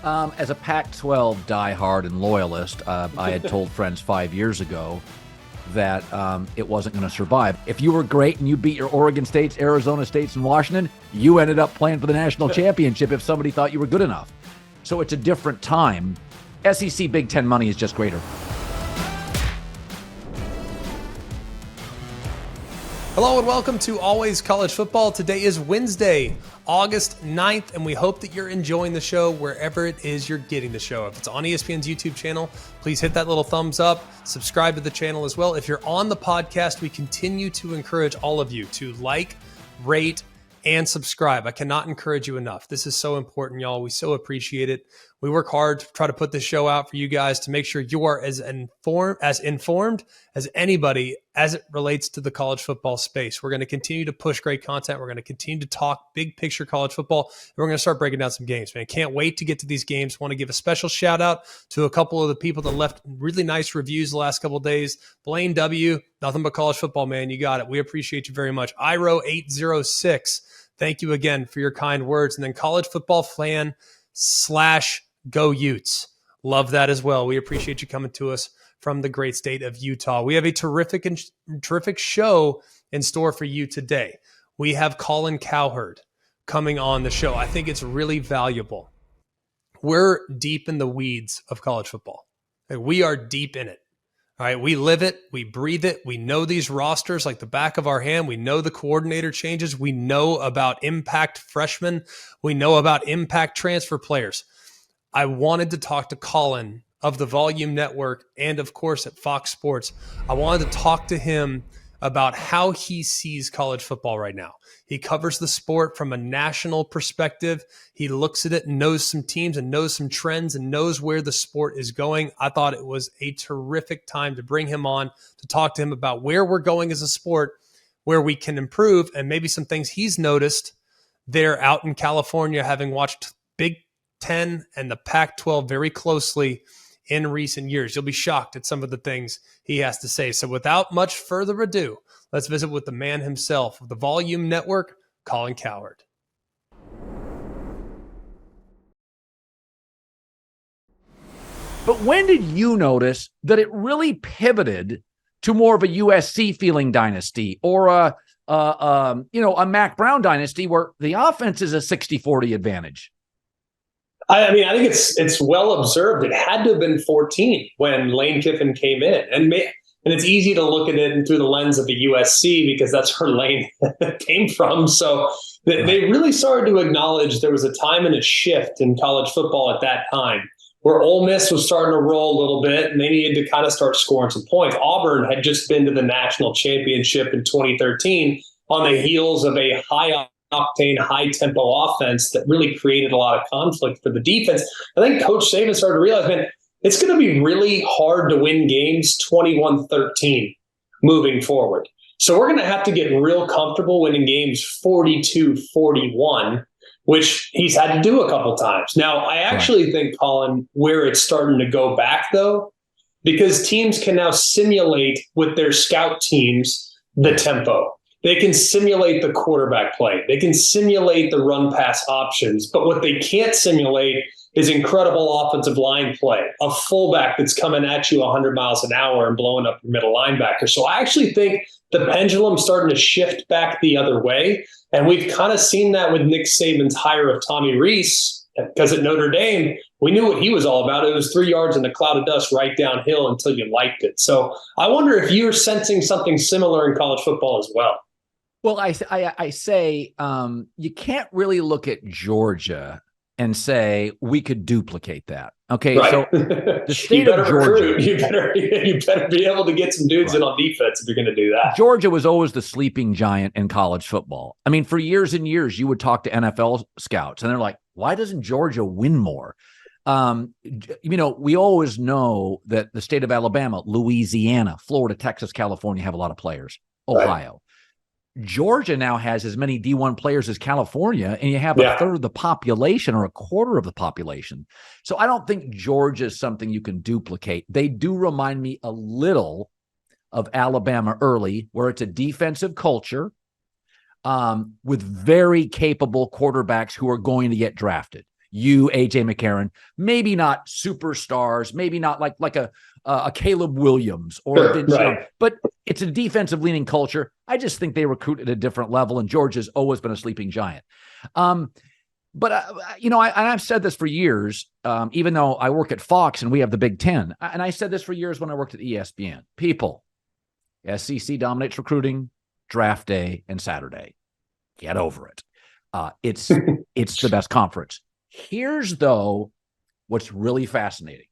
As a Pac-12 diehard and loyalist, I had told friends 5 years ago that it wasn't going to survive. If you were great and you beat your Oregon States, Arizona States, and Washington, you ended up playing for the national championship if somebody thought you were good enough. So it's a different time. SEC Big Ten money is just greater. Hello and welcome to Always College Football. Today is Wednesday, August 9th, and we hope that you're enjoying the show wherever it is you're getting the show. If it's on ESPN's YouTube channel, please hit that little thumbs up, subscribe to the channel as well. If you're on the podcast, we continue to encourage all of you to like, rate, and subscribe. I cannot encourage you enough. This is so important, y'all. We so appreciate it. We work hard to try to put this show out for you guys to make sure you are as informed as anybody as it relates to the college football space. We're going to continue to push great content. We're going to continue to talk big picture college football. And we're going to start breaking down some games, man. Can't wait to get to these games. Want to give a special shout out to a couple of the people that left really nice reviews the last couple of days. Blaine W., nothing but college football, man. You got it. We appreciate you very much. Iro806, thank you again for your kind words. And then College Football Fan / Go Utes. Love that as well. We appreciate you coming to us from the great state of Utah. We have a terrific show in store for you today. We have Colin Cowherd coming on the show. I think it's really valuable. We're deep in the weeds of college football. We are deep in it. All right, we live it, we breathe it, we know these rosters like the back of our hand, we know the coordinator changes, we know about impact freshmen, we know about impact transfer players. I wanted to talk to Colin of the Volume Network and, of course, at Fox Sports. I wanted to talk to him about how he sees college football right now. He covers the sport from a national perspective. He looks at it and knows some teams and knows some trends and knows where the sport is going. I thought it was a terrific time to bring him on to talk to him about where we're going as a sport, where we can improve, and maybe some things he's noticed there out in California, having watched Big 10 and the Pac-12 very closely in recent years. You'll be shocked at some of the things he has to say. So without much further ado, let's visit with the man himself of the Volume Network, Colin Cowherd. But when did you notice that it really pivoted to more of a USC feeling dynasty or a Mac Brown dynasty where the offense is a 60-40 advantage? I mean, I think it's well observed. It had to have been 14 when Lane Kiffin came in. And it's easy to look at it through the lens of the USC because that's where Lane came from. So they really started to acknowledge there was a time and a shift in college football at that time where Ole Miss was starting to roll a little bit and they needed to kind of start scoring some points. Auburn had just been to the national championship in 2013 on the heels of a high-octane, high-tempo offense that really created a lot of conflict for the defense. I think Coach Saban started to realize, man, it's going to be really hard to win games 21-13 moving forward. So we're going to have to get real comfortable winning games 42-41, which he's had to do a couple times. Now, I actually think, Colin, where it's starting to go back, though, because teams can now simulate with their scout teams the tempo. They can simulate the quarterback play. They can simulate the run-pass options. But what they can't simulate is incredible offensive line play, a fullback that's coming at you 100 miles an hour and blowing up your middle linebacker. So I actually think the pendulum's starting to shift back the other way. And we've kind of seen that with Nick Saban's hire of Tommy Rees, because at Notre Dame, we knew what he was all about. It was 3 yards in a cloud of dust right downhill until you liked it. So I wonder if you're sensing something similar in college football as well. Well, I say you can't really look at Georgia and say we could duplicate that. Okay, right. So the state of Georgia, you better be able to get some dudes in on defense if you're going to do that. Georgia was always the sleeping giant in college football. I mean, for years and years, you would talk to NFL scouts, and they're like, "Why doesn't Georgia win more?" We always know that the state of Alabama, Louisiana, Florida, Texas, California have a lot of players. Ohio. Right. Georgia now has as many D1 players as California, and you have a third of the population or a quarter of the population. So I don't think Georgia is something you can duplicate. They do remind me a little of Alabama early, where it's a defensive culture with very capable quarterbacks who are going to get drafted. you, AJ McCarron, maybe not superstars, maybe not like a Caleb Williams or Vince Young, but it's a defensive leaning culture. I just think they recruit at a different level, and Georgia's always been a sleeping giant. But I've said this for years, even though I work at Fox and we have the Big Ten, and I said this for years when I worked at ESPN. People, SEC dominates recruiting, draft day, and Saturday. Get over it. It's the best conference. Here's, though, what's really fascinating.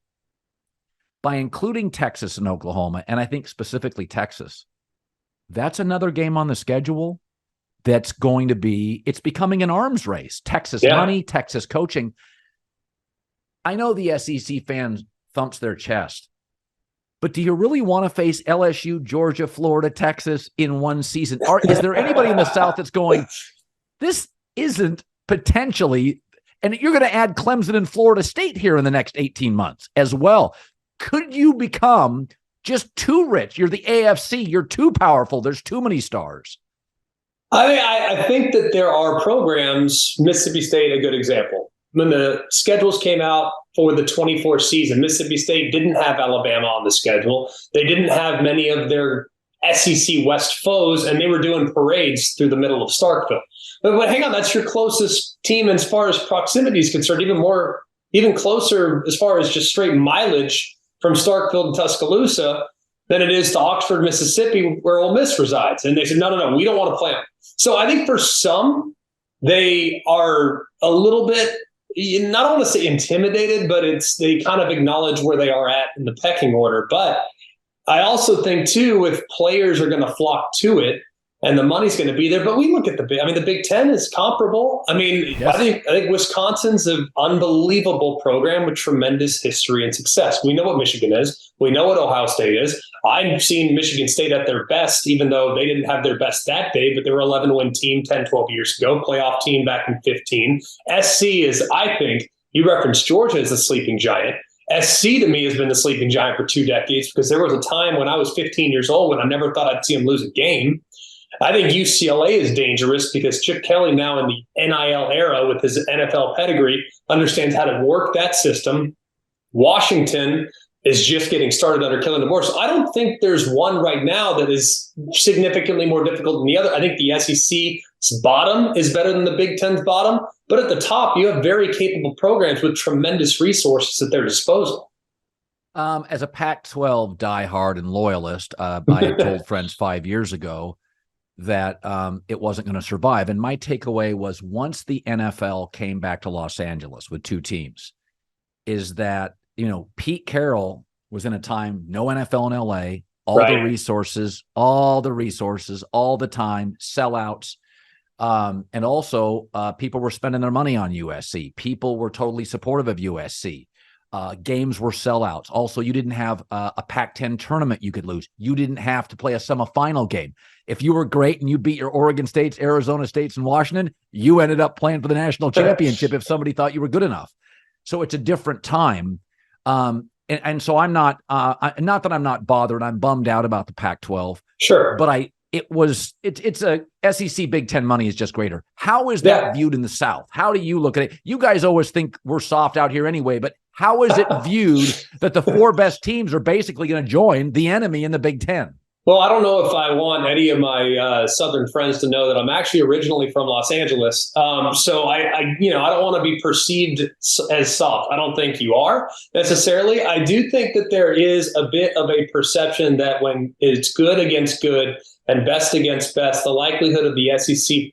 By including Texas and Oklahoma, and I think specifically Texas, that's another game on the schedule that's going to be, it's becoming an arms race. Texas money, Texas coaching. I know the SEC fan thumps their chest, but do you really want to face LSU, Georgia, Florida, Texas in one season? Or is there anybody in the South that's going, this isn't potentially, and you're going to add Clemson and Florida State here in the next 18 months as well. Could you become just too rich? You're the AFC. You're too powerful. There's too many stars. I think that there are programs, Mississippi State, a good example. When the schedules came out for the 24 season, Mississippi State didn't have Alabama on the schedule. They didn't have many of their SEC West foes, and they were doing parades through the middle of Starkville. But hang on, that's your closest team as far as proximity is concerned, even closer as far as just straight mileage from Starkville to Tuscaloosa than it is to Oxford, Mississippi, where Ole Miss resides. And they said, no, we don't want to play them. So I think for some, they are a little bit, not want to say intimidated, but they kind of acknowledge where they are at in the pecking order. But I also think, too, if players are going to flock to it, and the money's going to be there. But we look at the Big Ten is comparable. I mean, yes. I think Wisconsin's an unbelievable program with tremendous history and success. We know what Michigan is. We know what Ohio State is. I've seen Michigan State at their best, even though they didn't have their best that day, but they were an 11-win team 10, 12 years ago, playoff team back in 15. SC is, I think, you referenced Georgia as a sleeping giant. SC to me has been the sleeping giant for 2 decades because there was a time when I was 15 years old when I never thought I'd see them lose a game. I think UCLA is dangerous because Chip Kelly now in the NIL era with his NFL pedigree understands how to work that system. Washington is just getting started under Kellen DeBoer. So I don't think there's one right now that is significantly more difficult than the other. I think the SEC's bottom is better than the Big Ten's bottom. But at the top, you have very capable programs with tremendous resources at their disposal. As a Pac-12 diehard and loyalist, I had told friends 5 years ago that it wasn't going to survive. And my takeaway was once the NFL came back to Los Angeles with 2 teams, is that, Pete Carroll was in a time, no NFL in LA, all the resources, all the time, sellouts. And also people were spending their money on USC. People were totally supportive of USC. Games were sellouts. Also, you didn't have a Pac-10 tournament you could lose. You didn't have to play a semifinal game. If you were great and you beat your Oregon States, Arizona States, and Washington, you ended up playing for the national championship if somebody thought you were good enough. So it's a different time. And so I'm not that I'm not bothered. I'm bummed out about the Pac-12. Sure. But it's a SEC Big Ten money is just greater. How is that viewed in the South? How do you look at it? You guys always think we're soft out here anyway, but how is it viewed that the 4 best teams are basically going to join the enemy in the Big Ten? Well, I don't know if I want any of my Southern friends to know that I'm actually originally from Los Angeles. So I don't want to be perceived as soft. I don't think you are necessarily. I do think that there is a bit of a perception that when it's good against good and best against best, the likelihood of the SEC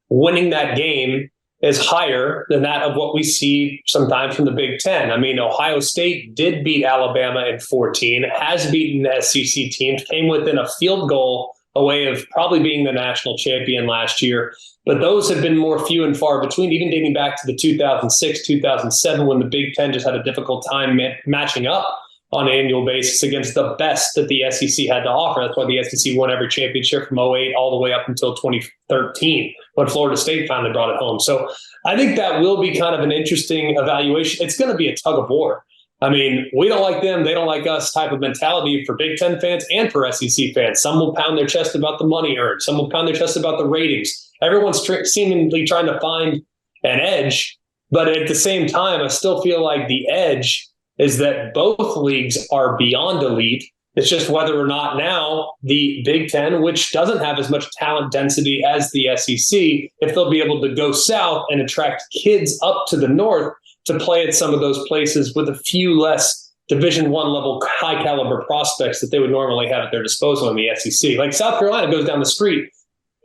winning that game is higher than that of what we see sometimes from the Big Ten. I mean, Ohio State did beat Alabama in 14, has beaten SEC teams, came within a field goal away of probably being the national champion last year. But those have been more few and far between, even dating back to the 2006, 2007, when the Big Ten just had a difficult time matching up on an annual basis against the best that the SEC had to offer. That's why the SEC won every championship from 2008 all the way up until 2013 when Florida State finally brought it home. So I think that will be kind of an interesting evaluation. It's going to be a tug of war. I mean, we don't like them, they don't like us type of mentality for Big Ten fans and for SEC fans. Some will pound their chest about the money earned. Some will pound their chest about the ratings. Everyone's seemingly trying to find an edge But at the same time, I still feel like the edge is that both leagues are beyond elite. It's just whether or not now the Big Ten, which doesn't have as much talent density as the SEC, if they'll be able to go south and attract kids up to the north to play at some of those places with a few less Division I level high caliber prospects that they would normally have at their disposal in the SEC. Like South Carolina goes down the street,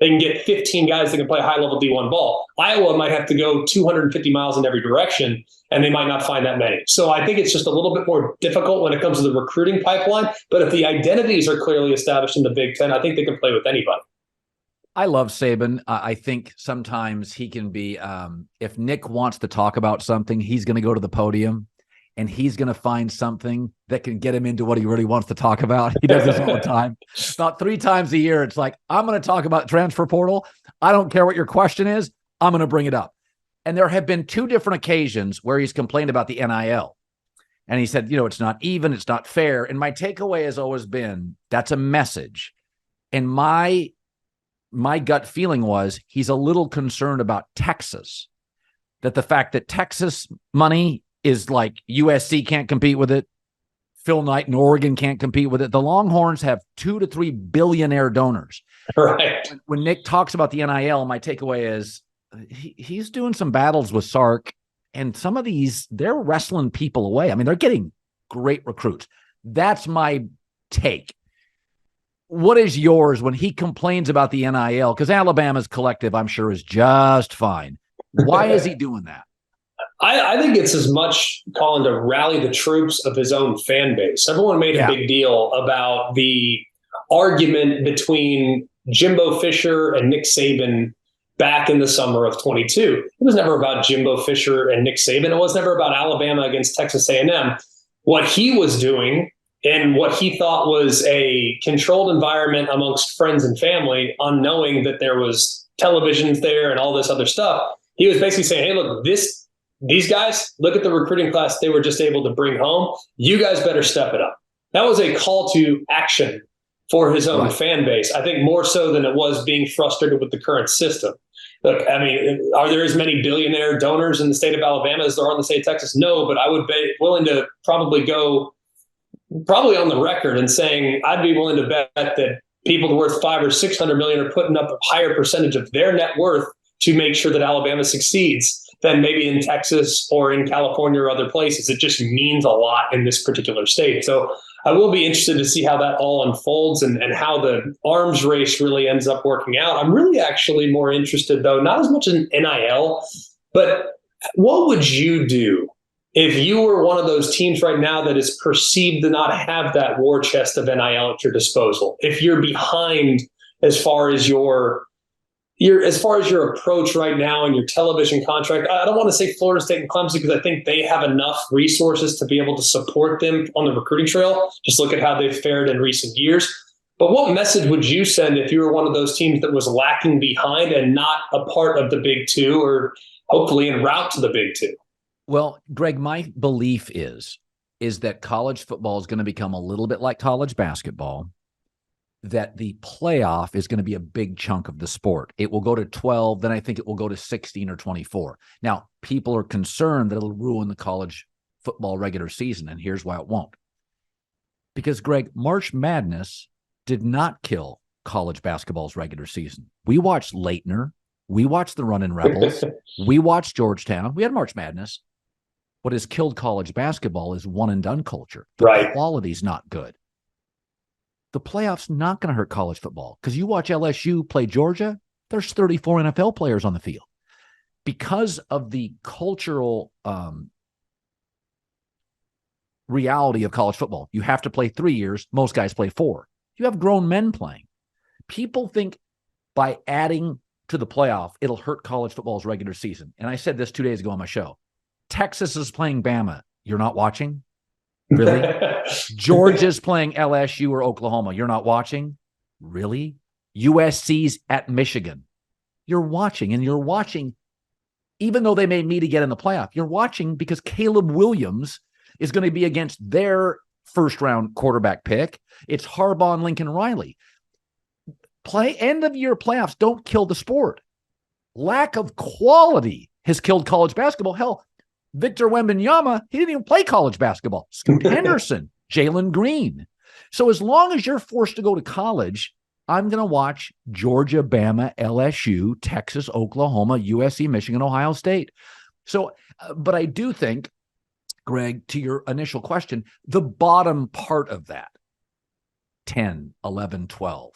they can get 15 guys that can play high level D1 ball. Iowa might have to go 250 miles in every direction, and they might not find that many. So I think it's just a little bit more difficult when it comes to the recruiting pipeline. But if the identities are clearly established in the Big Ten, I think they can play with anybody. I love Saban. I think sometimes he can be, if Nick wants to talk about something, he's going to go to the podium and he's going to find something that can get him into what he really wants to talk about. He does this all the time. About 3 times a year, it's like, I'm going to talk about transfer portal. I don't care what your question is. I'm going to bring it up. And there have been 2 different occasions where he's complained about the NIL. And he said, it's not even, it's not fair. And my takeaway has always been, that's a message. And my gut feeling was he's a little concerned about Texas, that the fact that Texas money is like USC can't compete with it. Phil Knight in Oregon can't compete with it. The Longhorns have 2 to 3 billionaire donors. Right. When Nick talks about the NIL, my takeaway is he's doing some battles with Sark, and some of these, they're wrestling people away. I mean, they're getting great recruits. That's my take. What is yours when he complains about the NIL? Because Alabama's collective, I'm sure, is just fine. Why is he doing that? I think it's as much, Colin, to rally the troops of his own fan base. Everyone made a big deal about the argument between Jimbo Fisher and Nick Saban back in the summer of 22. It was never about Jimbo Fisher and Nick Saban. It was never about Alabama against Texas A&M. What he was doing and what he thought was a controlled environment amongst friends and family, unknowing that there was televisions there and all this other stuff, he was basically saying, hey, look, these guys, look at the recruiting class they were just able to bring home. You guys better step it up. That was a call to action for his own fan base, I think more so than it was being frustrated with the current system. Look, I mean, are there as many billionaire donors in the state of Alabama as there are in the state of Texas? No, but I would be willing to probably on the record and saying I'd be willing to bet that people worth $500 or $600 million are putting up a higher percentage of their net worth to make sure that Alabama succeeds than maybe in Texas or in California or other places. It just means a lot in this particular state. So I will be interested to see how that all unfolds and how the arms race really ends up working out. I'm really actually more interested, though, not as much in NIL, but what would you do if you were one of those teams right now that is perceived to not have that war chest of NIL at your disposal? If you're behind as far as your approach right now and your television contract, I don't want to say Florida State and Clemson because I think they have enough resources to be able to support them on the recruiting trail. Just look at how they've fared in recent years. But what message would you send if you were one of those teams that was lacking behind and not a part of the Big Two or hopefully en route to the Big Two? Well, Greg, my belief is that college football is going to become a little bit like college basketball, that the playoff is going to be a big chunk of the sport. It will go to 12, then I think it will go to 16 or 24. Now, people are concerned that it'll ruin the college football regular season, and here's why it won't. Because, Greg, March Madness did not kill college basketball's regular season. We watched Leitner. We watched the Runnin' Rebels. We watched Georgetown. We had March Madness. What has killed college basketball is one-and-done culture. The quality's not good. The playoffs not going to hurt college football because you watch LSU play Georgia, there's 34 NFL players on the field. Because of the cultural reality of college football, you have to play 3 years. Most guys play 4. You have grown men playing. People think by adding to the playoff, it'll hurt college football's regular season. And I said this 2 days ago on my show. Texas is playing Bama. You're not watching? Really? Georgia's playing LSU or Oklahoma. You're not watching? Really? USC's at Michigan. You're watching, and you're watching even though they may meet again in the playoff. You're watching because Caleb Williams is going to be against their first-round quarterback pick. It's Harbaugh and Lincoln Riley. End-of-year playoffs don't kill the sport. Lack of quality has killed college basketball. Hell, Victor Wembanyama, he didn't even play college basketball. Scoot Henderson, Jalen Green. So as long as you're forced to go to college, I'm going to watch Georgia, Bama, LSU, Texas, Oklahoma, USC, Michigan, Ohio State. So, but I do think, Greg, to your initial question, the bottom part of that, 10, 11, 12,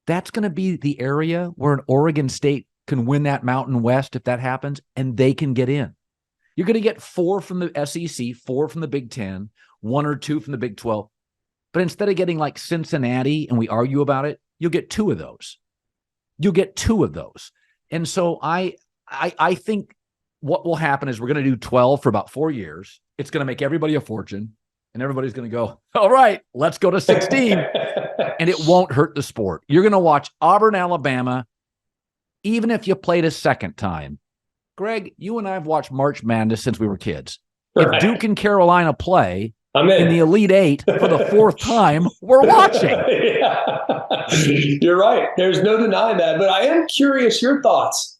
that's going to be the area where an Oregon State can win that Mountain West if that happens, and they can get in. You're going to get 4 from the SEC, 4 from the Big Ten, 1 or 2 from the Big 12. But instead of getting like Cincinnati, and we argue about it, you'll get 2 of those. You'll get 2 of those. And so I think what will happen is we're going to do 12 for about 4 years. It's going to make everybody a fortune, and everybody's going to go, all right, let's go to 16. And it won't hurt the sport. You're going to watch Auburn, Alabama, even if you played a second time. Greg, you and I have watched March Madness since we were kids. If Duke and Carolina play in the Elite Eight for the 4th time, we're watching. Yeah. You're right. There's no denying that. But I am curious, your thoughts.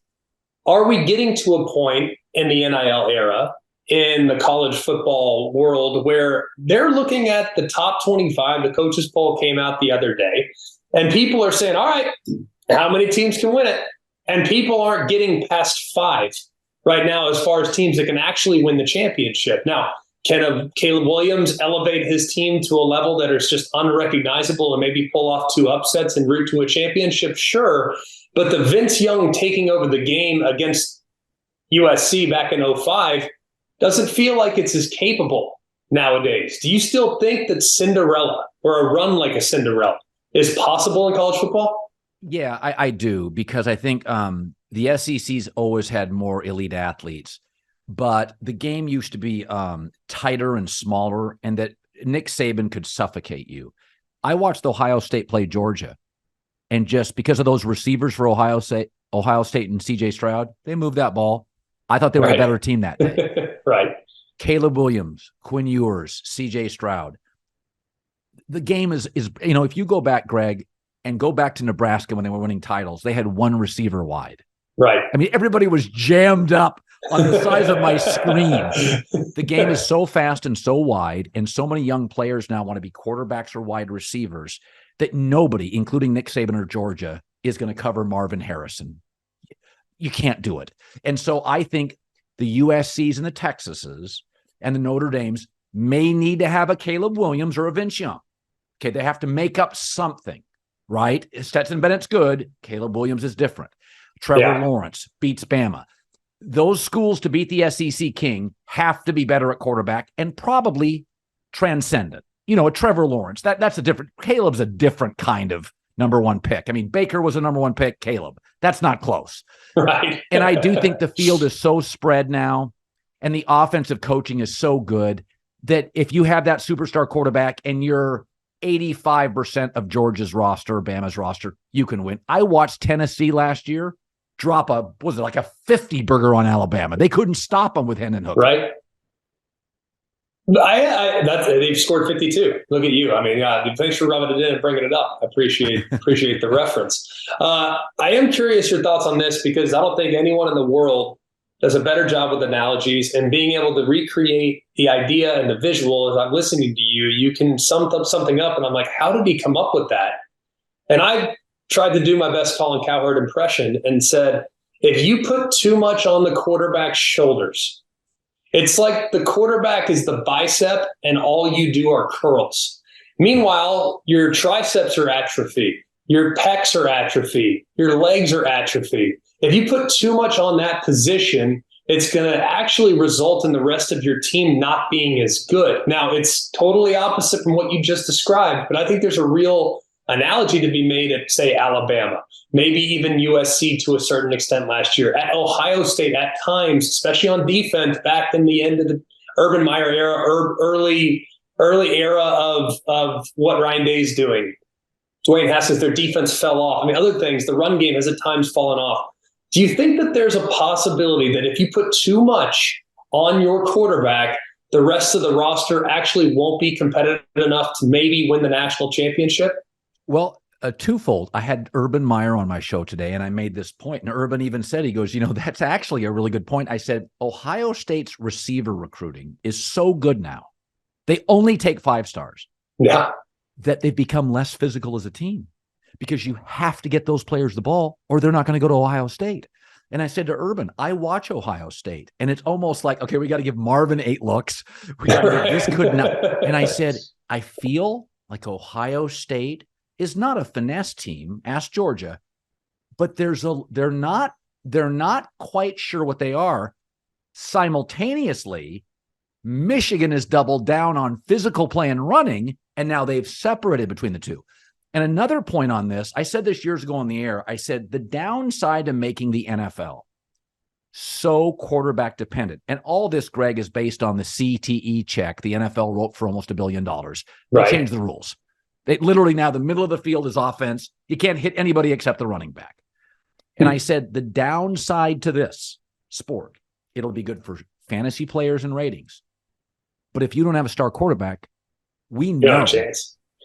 Are we getting to a point in the NIL era, in the college football world, where they're looking at the top 25? The coaches poll came out the other day, and people are saying, all right, how many teams can win it? And people aren't getting past 5 right now as far as teams that can actually win the championship. Now, can Caleb Williams elevate his team to a level that is just unrecognizable and maybe pull off 2 upsets en route to a championship? Sure. But the Vince Young taking over the game against USC back in 2005 doesn't feel like it's as capable nowadays. Do you still think that Cinderella, or a run like a Cinderella, is possible in college football? Yeah, I do, because I think the SEC's always had more elite athletes, but the game used to be tighter and smaller, and that Nick Saban could suffocate you. I watched Ohio State play Georgia, and just because of those receivers for Ohio State and C.J. Stroud, they moved that ball. I thought they were a better team that day. Right. Caleb Williams, Quinn Ewers, C.J. Stroud. The game is if you go back, Greg, and go back to Nebraska when they were winning titles, they had 1 receiver wide. Right. I mean, everybody was jammed up on the size of my screen. The game is so fast and so wide, and so many young players now want to be quarterbacks or wide receivers that nobody, including Nick Saban or Georgia, is going to cover Marvin Harrison. You can't do it. And so I think the USCs and the Texases and the Notre Dames may need to have a Caleb Williams or a Vince Young. Okay, they have to make up something. Right? Stetson Bennett's good. Caleb Williams is different. Trevor Lawrence beats Bama. Those schools to beat the SEC king have to be better at quarterback and probably transcendent. A Trevor Lawrence, that's a different, Caleb's a different kind of number 1 pick. I mean, Baker was a number 1 pick. Caleb, that's not close. Right. And I do think the field is so spread now, and the offensive coaching is so good that if you have that superstar quarterback and you're 85% of Georgia's roster, Bama's roster, you can win. I watched Tennessee last year drop a 50 burger on Alabama. They couldn't stop them with Hendon Hooker. Right. They've scored 52. Look at you. I mean, thanks for rubbing it in and bringing it up. I appreciate the reference. I am curious your thoughts on this, because I don't think anyone in the world does a better job with analogies and being able to recreate the idea and the visual. As I'm listening to you, you can sum something up, and I'm like, how did he come up with that? And I tried to do my best Colin Cowherd impression and said, if you put too much on the quarterback's shoulders, it's like the quarterback is the bicep and all you do are curls. Meanwhile, your triceps are atrophied, your pecs are atrophied, your legs are atrophied. If you put too much on that position, it's going to actually result in the rest of your team not being as good. Now, it's totally opposite from what you just described, but I think there's a real analogy to be made at, say, Alabama, maybe even USC to a certain extent last year, at Ohio State at times, especially on defense back in the end of the Urban Meyer era, early era of what Ryan Day's doing. Dwayne Haskins, their defense fell off. I mean, other things, the run game has at times fallen off. Do you think that there's a possibility that if you put too much on your quarterback, the rest of the roster actually won't be competitive enough to maybe win the national championship? Well, twofold. I had Urban Meyer on my show today, and I made this point, and Urban even said, he goes, that's actually a really good point. I said, Ohio State's receiver recruiting is so good now. They only take 5 stars. Yeah. That they've become less physical as a team because you have to get those players the ball or they're not going to go to Ohio State. And I said to Urban, I watch Ohio State, and it's almost like, okay, we got to give Marvin 8 looks. We got to get this could not. And I said, I feel like Ohio State is not a finesse team. Ask Georgia, but they're not quite sure what they are. Simultaneously, Michigan has doubled down on physical play and running, and now they've separated between the two. And another point on this, I said this years ago on the air, I said the downside to making the NFL so quarterback dependent, and all this, Greg, is based on the CTE check the NFL wrote for almost $1 billion. They changed the rules. They literally now the middle of the field is offense. You can't hit anybody except the running back. And I said the downside to this sport, it'll be good for fantasy players and ratings. But if you don't have a star quarterback, we know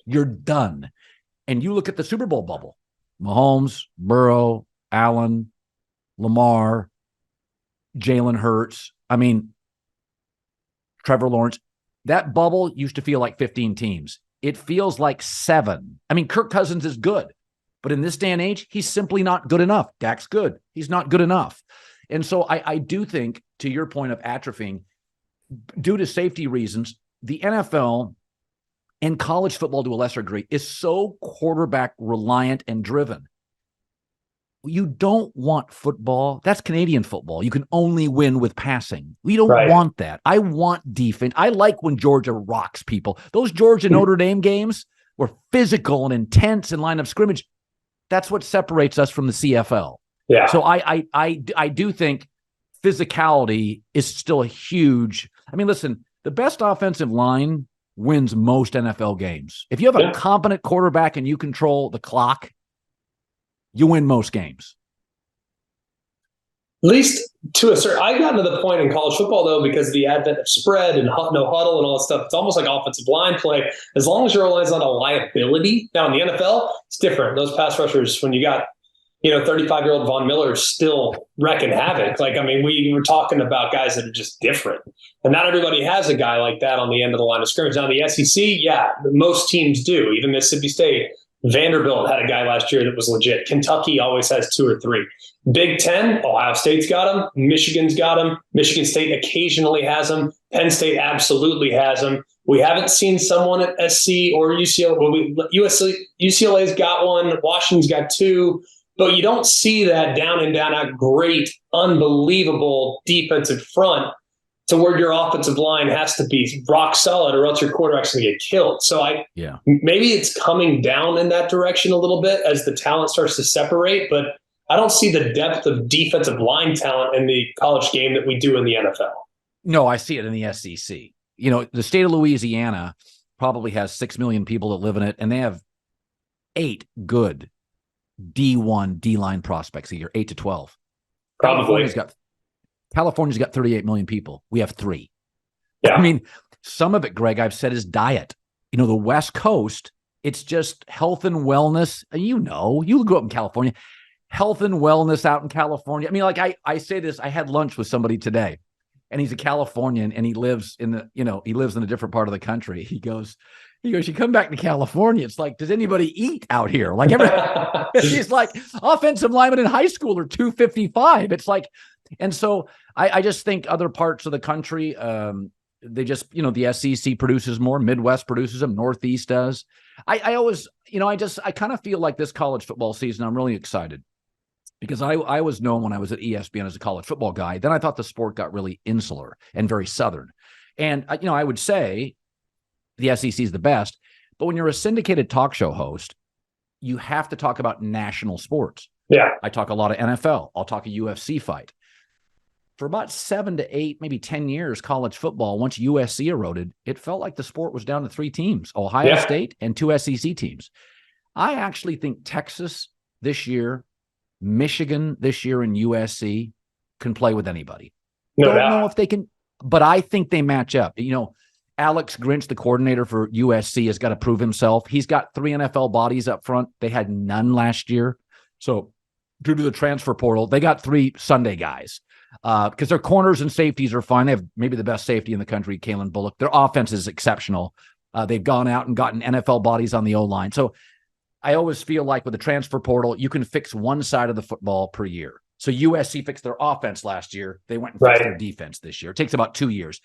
you're done. And you look at the Super Bowl bubble, Mahomes, Burrow, Allen, Lamar, Jalen Hurts. I mean, Trevor Lawrence. That bubble used to feel like 15 teams. It feels like 7. I mean, Kirk Cousins is good, but in this day and age, he's simply not good enough. Dak's good. He's not good enough. And so I do think, to your point of atrophying, due to safety reasons, the NFL and college football to a lesser degree is so quarterback reliant and driven. You don't want football. That's Canadian football. You can only win with passing. We don't want that. I want defense. I like when Georgia rocks people. Those Georgia Notre Dame games were physical and intense in line of scrimmage. That's what separates us from the CFL. Yeah. So I do think physicality is still a huge. I mean, listen, the best offensive line wins most NFL games. If you have a competent quarterback and you control the clock, you win most games. At least to a certain, I've gotten to the point in college football, though, because of the advent of spread and no huddle and all that stuff. It's almost like offensive line play. As long as your line is not a liability. Now, in the NFL, it's different. Those pass rushers, when you got, 35-year-old Von Miller still wrecking havoc. Like, I mean, we were talking about guys that are just different. And not everybody has a guy like that on the end of the line of scrimmage. Now, the SEC, most teams do. Even Mississippi State. Vanderbilt had a guy last year that was legit. Kentucky always has 2 or 3. Big Ten, Ohio State's got them. Michigan's got them. Michigan State occasionally has them. Penn State absolutely has them. We haven't seen someone at SC or UCLA. Well, UCLA's got one. Washington's got 2. But you don't see that down and down out great, unbelievable defensive front to where your offensive line has to be rock solid or else your quarterback's going to get killed. So maybe it's coming down in that direction a little bit as the talent starts to separate, but I don't see the depth of defensive line talent in the college game that we do in the NFL. No, I see it in the SEC. The state of Louisiana probably has 6 million people that live in it, and they have 8 good D1, D-line prospects a year, 8 to 12. Probably. California's got 38 million people. We have 3. Yeah. I mean, some of it, Greg, I've said is diet. The West Coast, it's just health and wellness. You grew up in California. Health and wellness out in California. I mean, like I say this, I had lunch with somebody today, and he's a Californian, and he lives in a different part of the country. He goes, you come back to California, it's like, does anybody eat out here? Like he's like, offensive linemen in high school are 255. It's like, and so I just think other parts of the country, they just, the SEC produces more, Midwest produces them, Northeast does. I always, I kind of feel like this college football season, I'm really excited because I was known when I was at ESPN as a college football guy. Then I thought the sport got really insular and very Southern. And, I would say the SEC is the best, but when you're a syndicated talk show host, you have to talk about national sports. Yeah. I talk a lot of NFL. I'll talk a UFC fight. For about 7 to 8, maybe 10 years, college football, once USC eroded, it felt like the sport was down to 3 teams, Ohio State and 2 SEC teams. I actually think Texas this year, Michigan this year, and USC can play with anybody. Don't know if they can, but I think they match up. Alex Grinch, the coordinator for USC, has got to prove himself. He's got 3 NFL bodies up front. They had none last year. So due to the transfer portal, they got 3 Sunday guys because their corners and safeties are fine. They have maybe the best safety in the country, Kalen Bullock. Their offense is exceptional. They've gone out and gotten NFL bodies on the O-line. So I always feel like with the transfer portal, you can fix one side of the football per year. So USC fixed their offense last year. They went and fixed their defense this year. It takes about 2 years.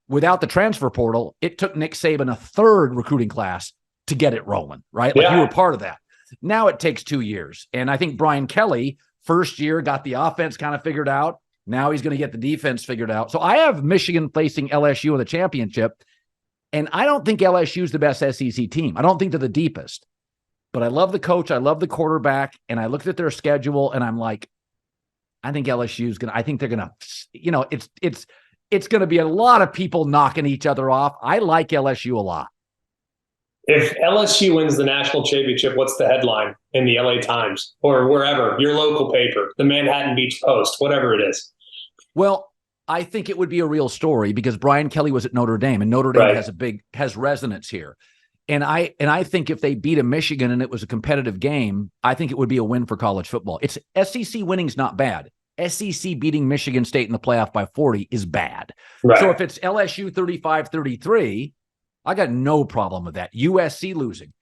Without the transfer portal, it took Nick Saban a 3rd recruiting class to get it rolling, right? Like you were part of that. Now it takes 2 years. And I think Brian Kelly, first year, got the offense kind of figured out. Now he's going to get the defense figured out. So I have Michigan facing LSU in the championship. And I don't think LSU is the best SEC team. I don't think they're the deepest. But I love the coach. I love the quarterback. And I looked at their schedule and I'm like, I think LSU is going to, I think they're going to, it's going to be a lot of people knocking each other off. I like LSU a lot. If LSU wins the national championship, what's the headline in the LA Times or wherever, your local paper, the Manhattan Beach Post, whatever it is? Well, I think it would be a real story because Brian Kelly was at Notre Dame and Notre Dame has resonance here. And I think if they beat a Michigan and it was a competitive game, I think it would be a win for college football. It's SEC winning's not bad. SEC beating Michigan State in the playoff by 40 is bad. Right. So if it's LSU 35-33, I got no problem with that. USC losing.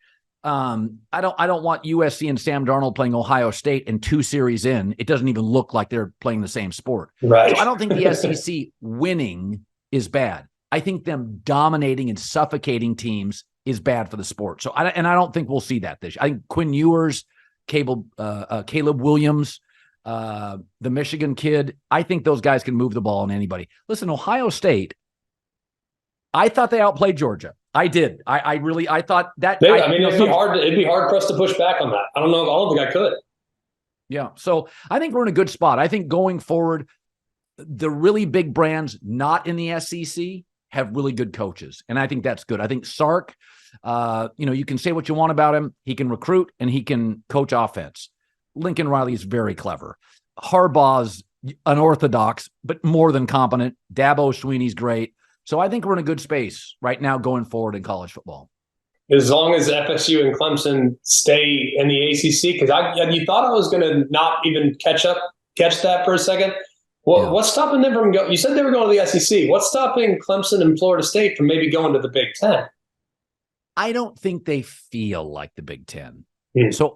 I don't want USC and Sam Darnold playing Ohio State and 2 series in. It doesn't even look like they're playing the same sport. Right. So I don't think the SEC winning is bad. I think them dominating and suffocating teams is bad for the sport. So I don't think we'll see that this year. I think Quinn Ewers, Caleb Williams, the Michigan kid, I think those guys can move the ball on anybody. Listen, Ohio State, I thought they outplayed Georgia. I did. I thought that. It'd be hard for us to push back on that. I don't think I could. Yeah. So I think we're in a good spot. I think going forward, the really big brands not in the SEC have really good coaches. And I think that's good. I think Sark, you can say what you want about him. He can recruit and he can coach offense. Lincoln Riley's very clever. Harbaugh's unorthodox, but more than competent. Dabo Swinney's great. So I think we're in a good space right now going forward in college football. As long as FSU and Clemson stay in the ACC, because you thought I was going to not even catch that for a second. What's stopping them from going? You said they were going to the SEC. What's stopping Clemson and Florida State from maybe going to the Big Ten? I don't think they feel like the Big Ten. So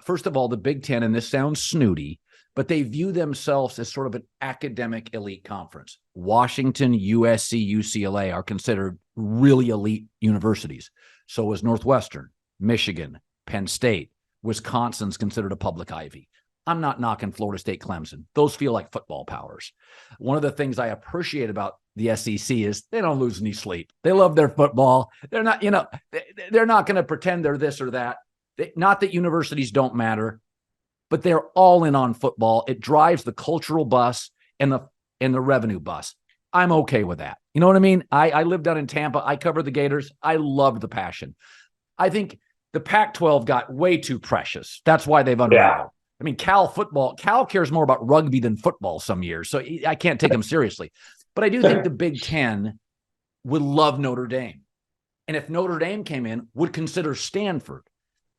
first of all, the Big Ten, and this sounds snooty, but they view themselves as sort of an academic elite conference. Washington, USC, UCLA are considered really elite universities. So is Northwestern, Michigan, Penn State. Wisconsin's considered a public Ivy. I'm not knocking Florida State, Clemson. Those feel like football powers. One of the things I appreciate about the SEC is they don't lose any sleep. They love their football. They're not, they're not going to pretend they're this or that. Not that universities don't matter, but they're all in on football. It drives the cultural bus and the revenue bus. I'm okay with that. You know what I mean? I lived down in Tampa. I covered the Gators. I loved the passion. I think the Pac-12 got way too precious. That's why they've unraveled. I mean, Cal cares more about rugby than football some years, so I can't take them seriously. But I do think the Big Ten would love Notre Dame. And if Notre Dame came in, would consider Stanford.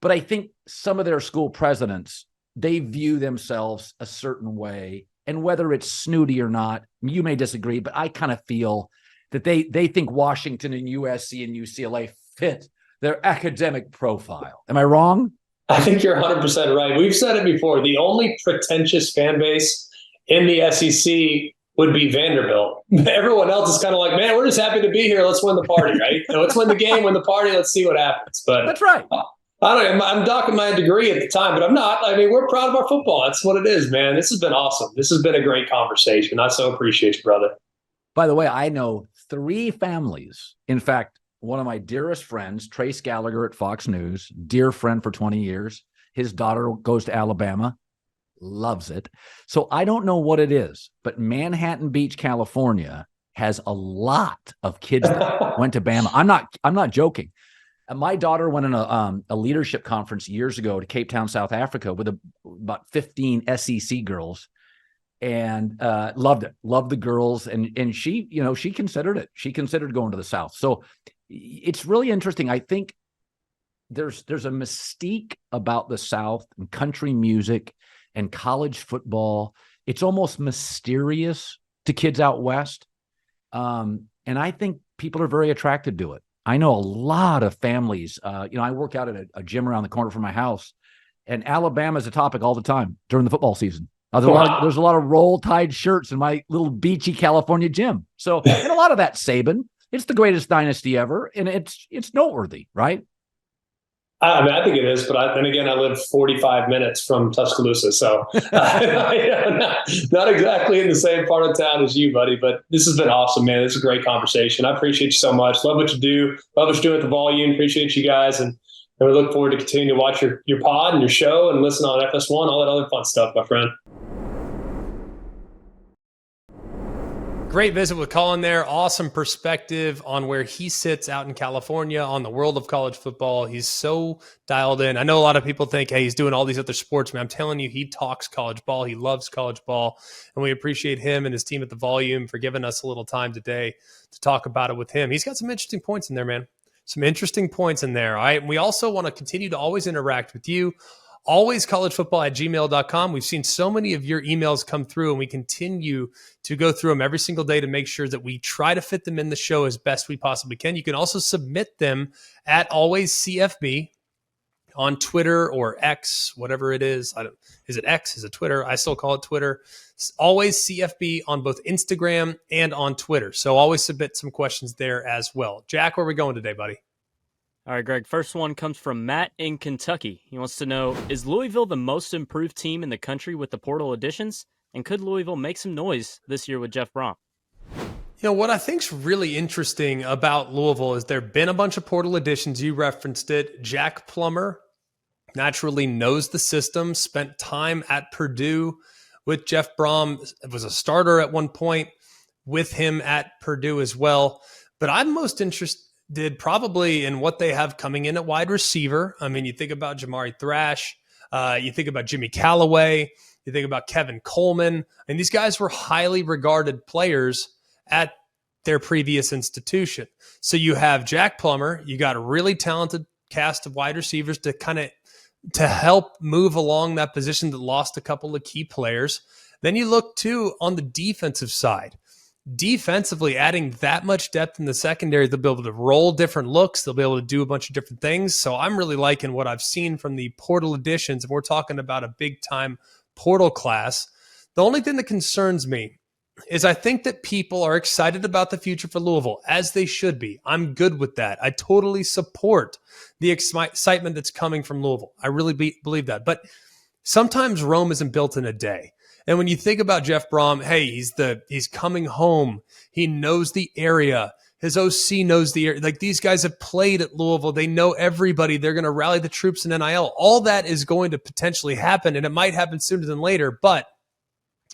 But I think some of their school presidents, they view themselves a certain way. And whether it's snooty or not, you may disagree, but I kind of feel that they think Washington and USC and UCLA fit their academic profile. Am I wrong? I think you're 100% right. We've said it before. The only pretentious fan base in the SEC would be Vanderbilt. Everyone else is kind of like, man, we're just happy to be here. Let's win the party, right? Let's win the game, win the party. Let's see what happens. But that's right. I'm docking my degree at the time, but I'm not. I mean, we're proud of our football. That's what it is, man. This has been awesome. This has been a great conversation. I so appreciate you, brother. By the way, I know 3 families. In fact, one of my dearest friends, Trace Gallagher at Fox News, dear friend for 20 years. His daughter goes to Alabama, loves it. So I don't know what it is, but Manhattan Beach, California has a lot of kids that went to Bama. I'm not joking. My daughter went on a leadership conference years ago to Cape Town, South Africa with about 15 SEC girls. and loved it. Loved the girls, and she, she considered it. She considered going to the South. So it's really interesting. I think there's a mystique about the South and country music and college football. It's almost mysterious to kids out west. And I think people are very attracted to it. I know a lot of families, I work out at a gym around the corner from my house, and Alabama is a topic all the time during the football season. There's a lot of Roll Tide shirts in my little beachy California gym. So, and a lot of that Saban. It's the greatest dynasty ever, and it's noteworthy, right? I think it is, but then again, I live 45 minutes from Tuscaloosa, so not exactly in the same part of town as you, buddy. But this has been awesome, man. This is a great conversation. I appreciate you so much. Love what you do. Love what you're doing at the Volume. Appreciate you guys, and we look forward to continuing to watch your pod and your show and listen on FS1, all that other fun stuff, my friend. Great visit with Colin there. Awesome perspective on where he sits out in California on the world of college football. He's so dialed in. I know a lot of people think, hey, he's doing all these other sports, man. I'm telling you, he talks college ball. He loves college ball. And we appreciate him and his team at the Volume for giving us a little time today to talk about it with him. He's got some interesting points in there, man. Some interesting points in there. All right. And we also want to continue to always interact with you. alwayscollegefootball@gmail.com. We've seen so many of your emails come through, and we continue to go through them every single day to make sure that we try to fit them in the show as best we possibly can. You can also submit them at alwayscfb on Twitter or X, whatever it is. Is it X? Is it Twitter? I still call it Twitter. Always CFB on both Instagram and on Twitter. So always submit some questions there as well. Jack, where are we going today, buddy? All right, Greg, first one comes from Matt in Kentucky. He wants to know, is Louisville the most improved team in the country with the portal additions? And could Louisville make some noise this year with Jeff Brom? What I think's really interesting about Louisville is there have been a bunch of portal additions. You referenced it. Jack Plummer naturally knows the system, spent time at Purdue with Jeff Brom, was a starter at one point with him at Purdue as well. But I'm most interested probably in what they have coming in at wide receiver. I mean, you think about Jamari Thrash, you think about Jimmy Callaway, you think about Kevin Coleman, and these guys were highly regarded players at their previous institution. So you have Jack Plummer, you got a really talented cast of wide receivers to help move along that position that lost a couple of key players. Then you look too on the defensive side. Defensively, adding that much depth in the secondary, they'll be able to roll different looks. They'll be able to do a bunch of different things. So I'm really liking what I've seen from the portal additions. And we're talking about a big-time portal class. The only thing that concerns me is I think that people are excited about the future for Louisville, as they should be. I'm good with that. I totally support the excitement that's coming from Louisville. I really believe that. But sometimes Rome isn't built in a day. And when you think about Jeff Brom, hey, he's coming home. He knows the area. His OC knows the area. Like, these guys have played at Louisville. They know everybody. They're going to rally the troops in NIL. All that is going to potentially happen, and it might happen sooner than later. But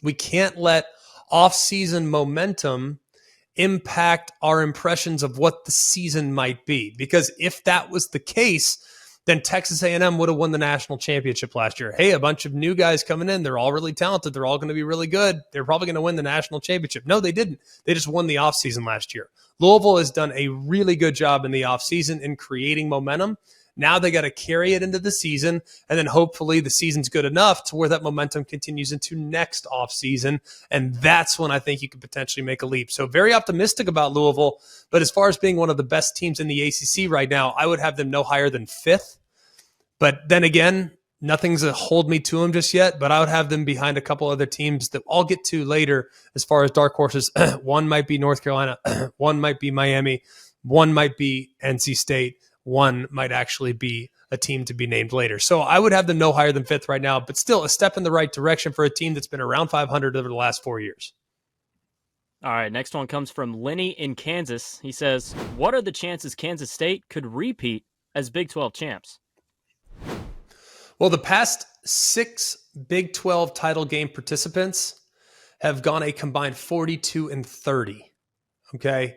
we can't let off-season momentum impact our impressions of what the season might be. Because if that was the case, then Texas A&M would have won the national championship last year. Hey, a bunch of new guys coming in. They're all really talented. They're all going to be really good. They're probably going to win the national championship. No, they didn't. They just won the offseason last year. Louisville has done a really good job in the offseason in creating momentum. Now they got to carry it into the season, and then hopefully the season's good enough to where that momentum continues into next offseason, and that's when I think you could potentially make a leap. So very optimistic about Louisville, but as far as being one of the best teams in the ACC right now, I would have them no higher than 5th. But then again, nothing's a hold me to them just yet, but I would have them behind a couple other teams that I'll get to later as far as dark horses. One might be North Carolina, one might be Miami, one might be NC State, one might actually be a team to be named later. So I would have them no higher than 5th right now, but still a step in the right direction for a team that's been around 500 over the last 4 years. All right, next one comes from Lenny in Kansas. He says, what are the chances Kansas State could repeat as Big 12 champs? Well, the past 6 Big 12 title game participants have gone a combined 42-30, okay,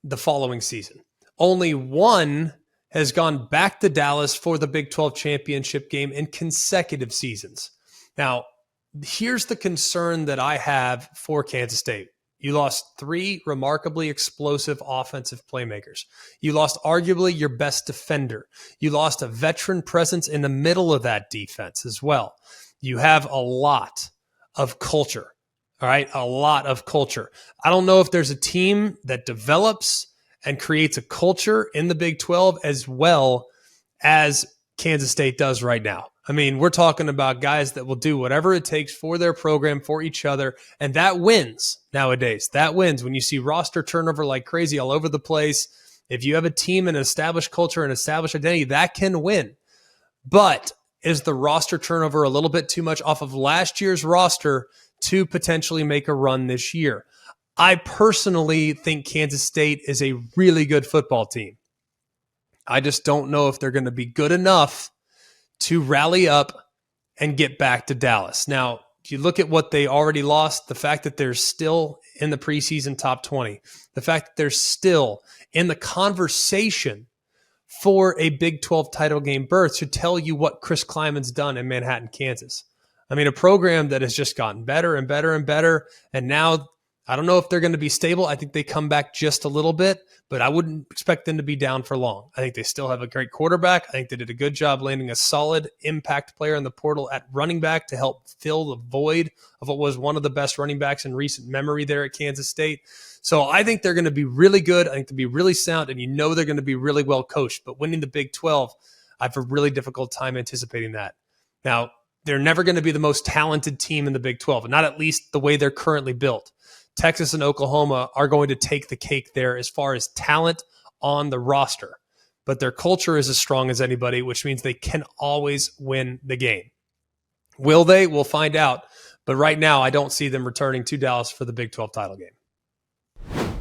the following season. Only one has gone back to Dallas for the Big 12 championship game in consecutive seasons. Now, here's the concern that I have for Kansas State. You lost 3 remarkably explosive offensive playmakers. You lost arguably your best defender. You lost a veteran presence in the middle of that defense as well. You have a lot of culture, all right? A lot of culture. I don't know if there's a team that develops and creates a culture in the Big 12 as well as Kansas State does right now. I mean, we're talking about guys that will do whatever it takes for their program, for each other, and that wins nowadays. That wins when you see roster turnover like crazy all over the place. If you have a team and an established culture and established identity, that can win. But is the roster turnover a little bit too much off of last year's roster to potentially make a run this year? I personally think Kansas State is a really good football team. I just don't know if they're going to be good enough to rally up and get back to Dallas. Now, if you look at what they already lost, the fact that they're still in the preseason top 20, the fact that they're still in the conversation for a Big 12 title game berth should tell you what Chris Kleiman's done in Manhattan, Kansas. I mean, a program that has just gotten better and better and better, and now I don't know if they're going to be stable. I think they come back just a little bit, but I wouldn't expect them to be down for long. I think they still have a great quarterback. I think they did a good job landing a solid impact player in the portal at running back to help fill the void of what was one of the best running backs in recent memory there at Kansas State. So I think they're going to be really good. I think they'll be really sound, and they're going to be really well coached. But winning the Big 12, I have a really difficult time anticipating that. Now, they're never going to be the most talented team in the Big 12, not at least the way they're currently built. Texas and Oklahoma are going to take the cake there as far as talent on the roster. But their culture is as strong as anybody, which means they can always win the game. Will they? We'll find out. But right now, I don't see them returning to Dallas for the Big 12 title game.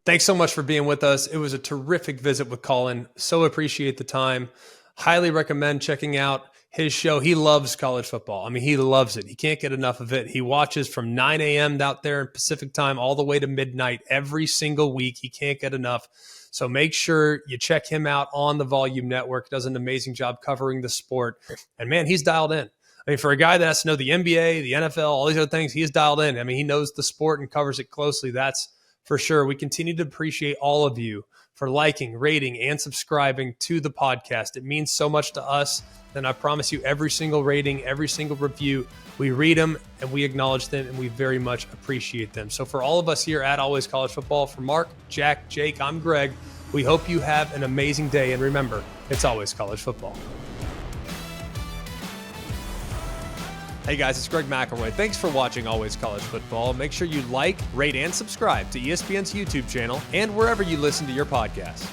Thanks so much for being with us. It was a terrific visit with Colin. So appreciate the time. Highly recommend checking out his show. He loves college football. I mean, he loves it. He can't get enough of it. He watches from 9 a.m. out there in Pacific time all the way to midnight every single week. He can't get enough. So make sure you check him out on the Volume Network. Does an amazing job covering the sport. And man, he's dialed in. I mean, for a guy that has to know the NBA, the NFL, all these other things, he's dialed in. I mean, he knows the sport and covers it closely. That's for sure. We continue to appreciate all of you for liking, rating, and subscribing to the podcast. It means so much to us. And I promise you, every single rating, every single review, we read them and we acknowledge them and we very much appreciate them. So for all of us here at Always College Football, for Mark, Jack, Jake, I'm Greg. We hope you have an amazing day. And remember, it's always college football. Hey guys, it's Greg McElroy. Thanks for watching Always College Football. Make sure you like, rate, and subscribe to ESPN's YouTube channel and wherever you listen to your podcasts.